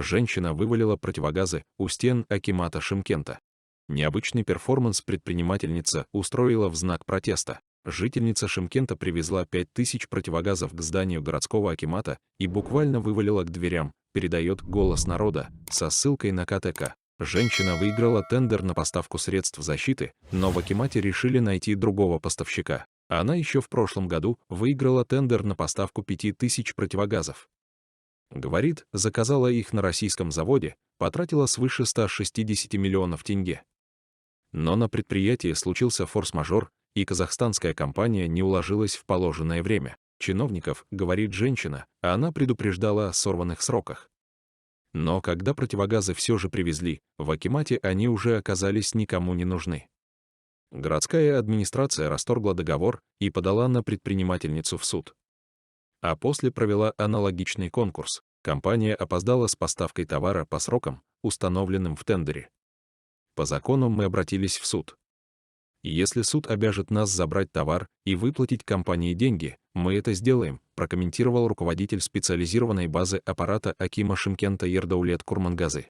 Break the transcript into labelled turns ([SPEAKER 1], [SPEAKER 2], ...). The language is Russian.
[SPEAKER 1] Женщина вывалила противогазы у стен акимата Шымкента. Необычный перформанс предпринимательница устроила в знак протеста. Жительница Шымкента привезла 5000 противогазов к зданию городского акимата и буквально вывалила к дверям, передает «Голос народа» со ссылкой на КТК. Женщина выиграла тендер на поставку средств защиты, но в акимате решили найти другого поставщика. Она еще в прошлом году выиграла тендер на поставку 5000 противогазов. Говорит, заказала их на российском заводе, потратила свыше 160 миллионов тенге. Но на предприятии случился форс-мажор, и казахстанская компания не уложилась в положенное время. Чиновников, говорит женщина, а она предупреждала о сорванных сроках. Но когда противогазы все же привезли, в акимате они уже оказались никому не нужны. Городская администрация расторгла договор и подала на предпринимательницу в суд. А после провела аналогичный конкурс. Компания опоздала с поставкой товара по срокам, установленным в тендере. По закону мы обратились в суд. Если суд обяжет нас забрать товар и выплатить компании деньги, мы это сделаем, прокомментировал руководитель специализированной базы аппарата акима Шымкента Ердаулет Курмангазы.